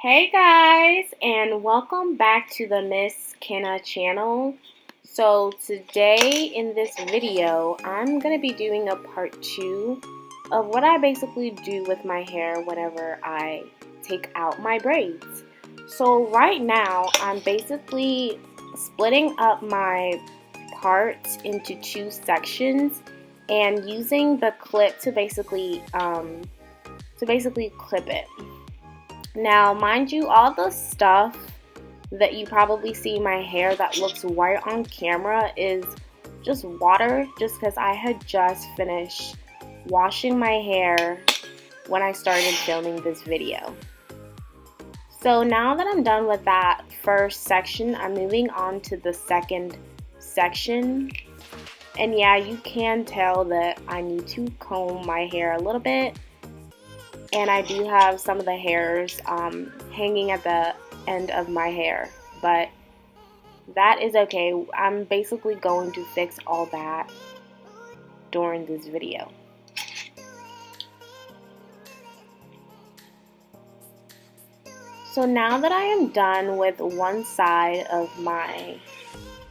Hey guys, and welcome back to the Miss Kenna channel. So today in this video, I'm going to be doing a part 2 of what I basically do with my hair whenever I take out my braids. So right now, I'm basically splitting up my parts into two sections and using the clip to basically clip it. Now, mind you, all the stuff that you probably see in my hair that looks white on camera is just water, just because I had just finished washing my hair when I started filming this video. So now that I'm done with that first section, I'm moving on to the second section. And yeah, you can tell that I need to comb my hair a little bit. And I do have some of the hairs hanging at the end of my hair, but that is okay. I'm basically going to fix all that during this video. So now that I am done with one side of my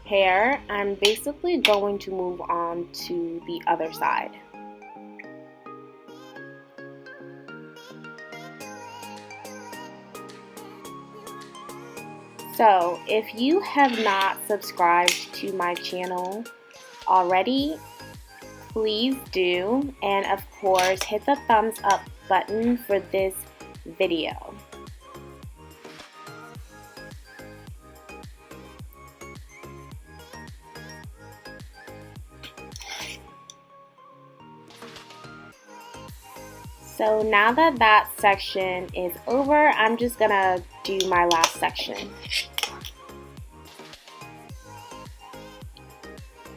hair, I'm basically going to move on to the other side. So, if you have not subscribed to my channel already, please do, and of course, hit the thumbs up button for this video. So now that that section is over, I'm just gonna do my last section.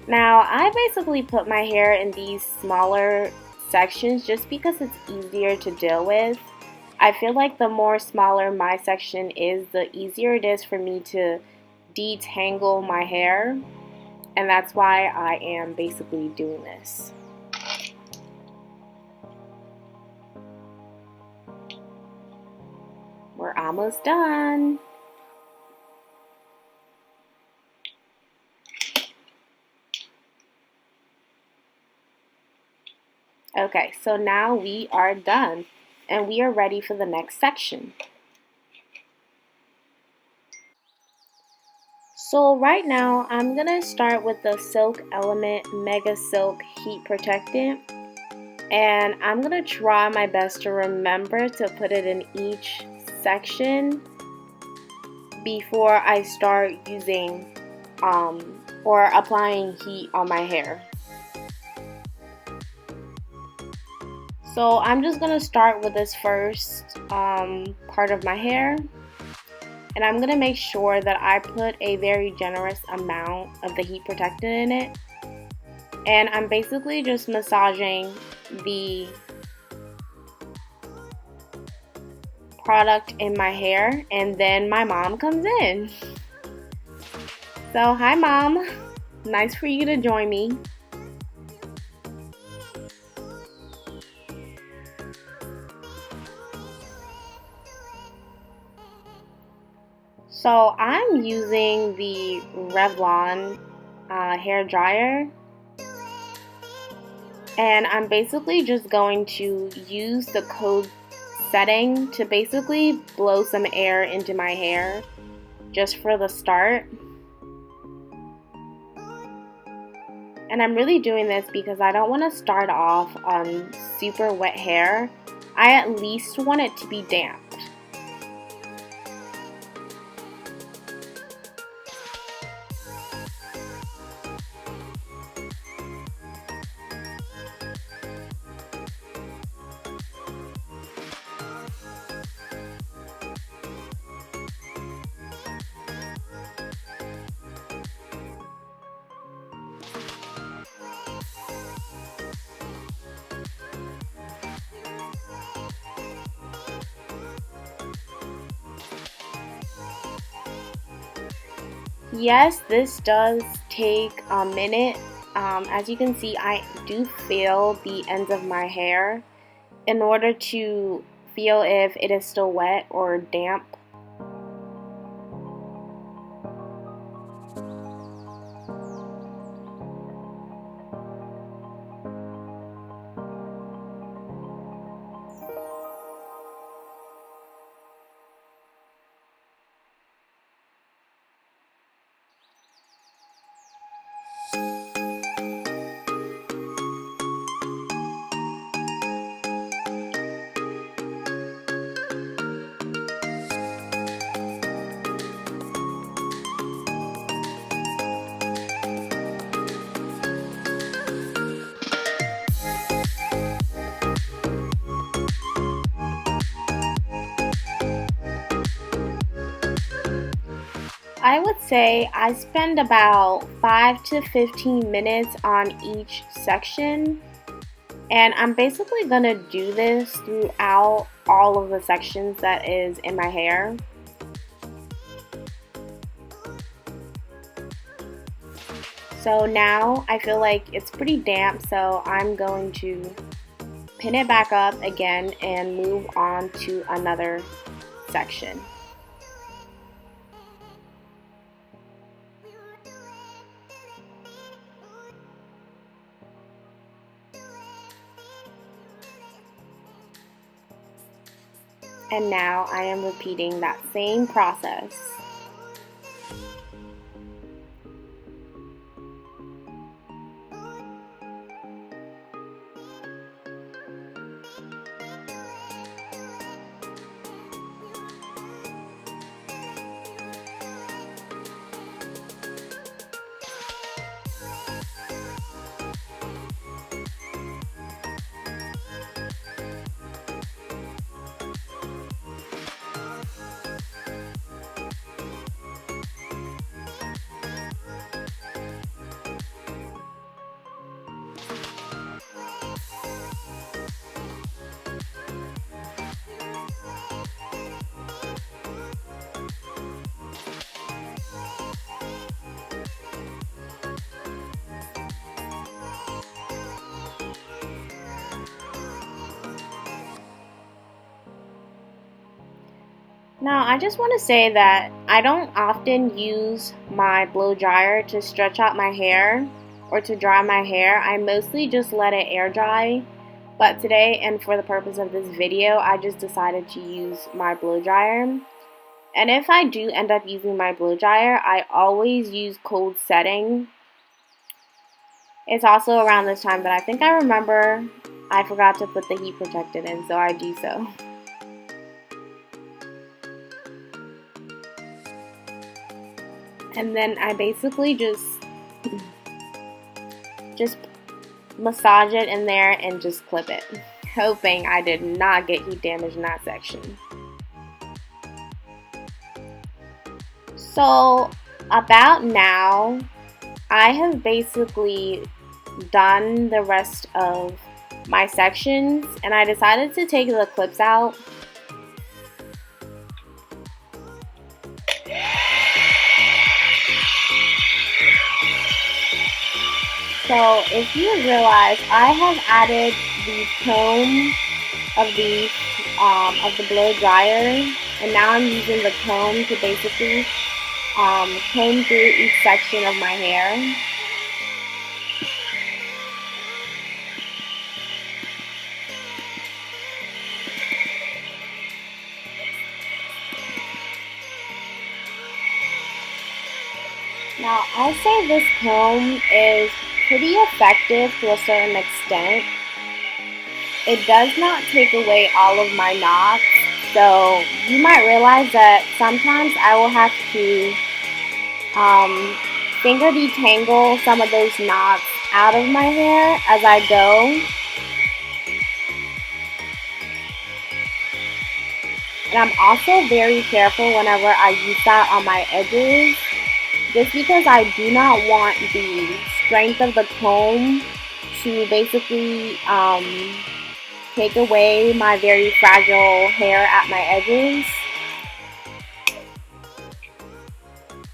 Now, I basically put my hair in these smaller sections just because it's easier to deal with. I feel like the more smaller my section is, the easier it is for me to detangle my hair, and that's why I am basically doing this. We're almost done. Okay, so now we are done and we are ready for the next section. So right now I'm gonna start with the Silk Element Mega Silk Heat Protectant, and I'm gonna try my best to remember to put it in each section before I start using or applying heat on my hair. So I'm just going to start with this first part of my hair, and I'm going to make sure that I put a very generous amount of the heat protectant in it, and I'm basically just massaging the product in my hair, and then my mom comes in. So hi Mom, nice for you to join me. So I'm using the Revlon hair dryer, and I'm basically just going to use the code setting to basically blow some air into my hair just for the start. And I'm really doing this because I don't want to start off on super wet hair. I at least want it to be damp. Yes, this does take a minute. As you can see, I do feel the ends of my hair in order to feel if it is still wet or damp. I would say I spend about 5 to 15 minutes on each section. And I'm basically going to do this throughout all of the sections that is in my hair. So now I feel like it's pretty damp, so I'm going to pin it back up again and move on to another section. And now I am repeating that same process. Now, I just want to say that I don't often use my blow dryer to stretch out my hair or to dry my hair. I mostly just let it air dry. But today, and for the purpose of this video, I just decided to use my blow dryer. And if I do end up using my blow dryer, I always use cold setting. It's also around this time that I think I remember I forgot to put the heat protectant in, so I do so. And then I basically just massage it in there and just clip it, hoping I did not get heat damage in that section. So about now, I have basically done the rest of my sections, and I decided to take the clips out. So if you realize, I have added the comb of the blow dryer, and now I'm using the comb to basically comb through each section of my hair. Now, I'll say this comb is pretty effective to a certain extent. It does not take away all of my knots, so you might realize that sometimes I will have to finger detangle some of those knots out of my hair as I go. And I'm also very careful whenever I use that on my edges, just because I do not want the strength of the comb to basically take away my very fragile hair at my edges.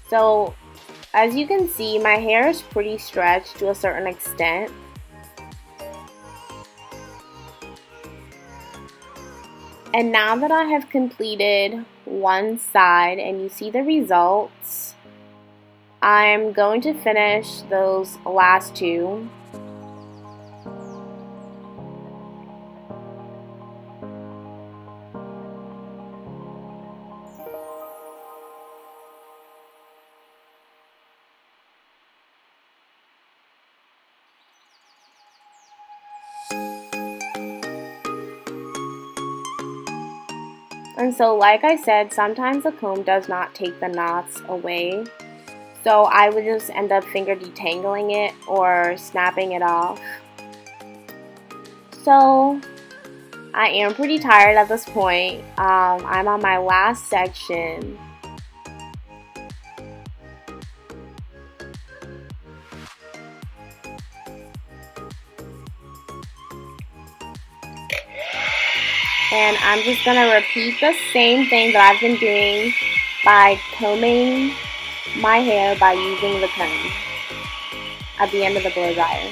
So as you can see, my hair is pretty stretched to a certain extent. And now that I have completed one side and you see the results, I'm going to finish those last two. And so, like I said, sometimes the comb does not take the knots away. So I would just end up finger detangling it or snapping it off. So I am pretty tired at this point. I'm on my last section. And I'm just going to repeat the same thing that I've been doing by combing my hair by using the comb at the end of the blow dryer.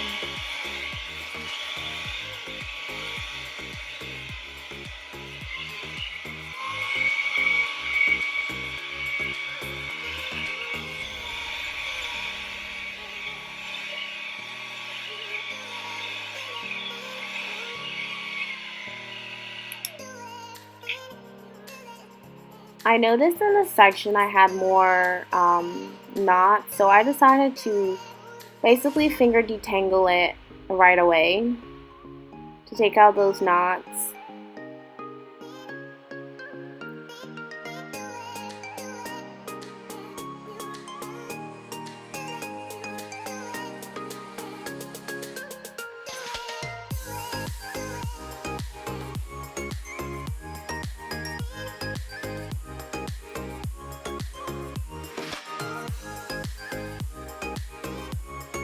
I noticed in this section I had more knots, so I decided to basically finger detangle it right away to take out those knots.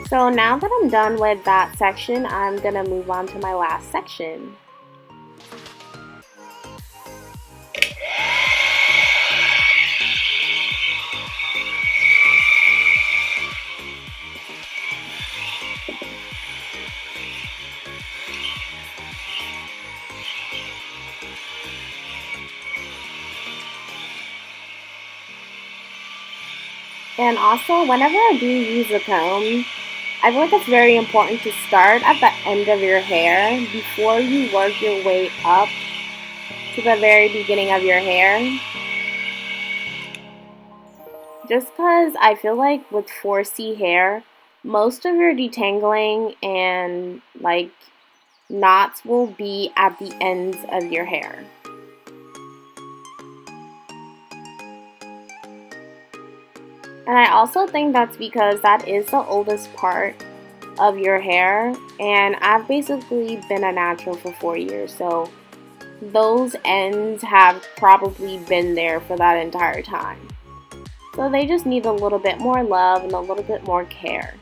So now that I'm done with that section, I'm gonna move on to my last section. And also, whenever I do use a comb, I feel like it's very important to start at the end of your hair before you work your way up to the very beginning of your hair. Just because I feel like with 4C hair, most of your detangling and like knots will be at the ends of your hair. And I also think that's because that is the oldest part of your hair, and I've basically been a natural for 4 years, so those ends have probably been there for that entire time. So they just need a little bit more love and a little bit more care.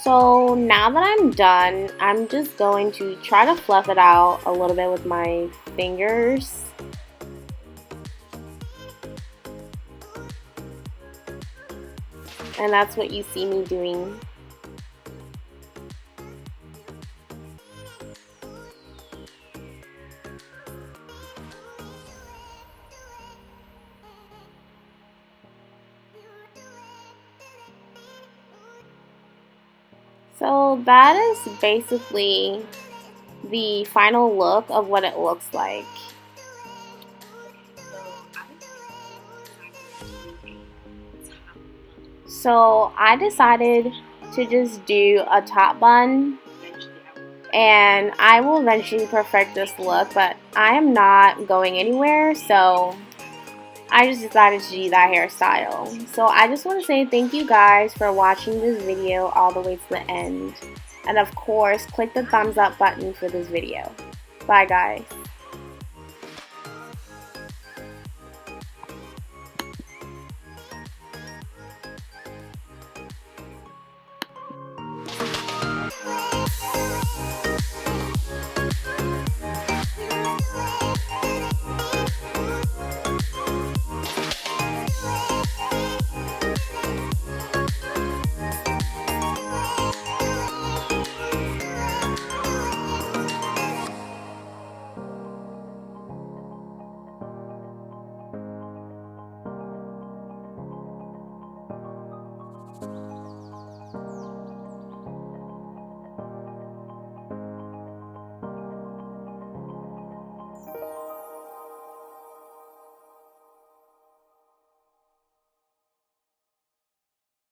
So now that I'm done, I'm just going to try to fluff it out a little bit with my fingers. And that's what you see me doing. So that is basically the final look of what it looks like. So I decided to just do a top bun, and I will eventually perfect this look, but I am not going anywhere, so I just decided to do that hairstyle. So I just want to say thank you guys for watching this video all the way to the end. And of course, click the thumbs up button for this video. Bye guys.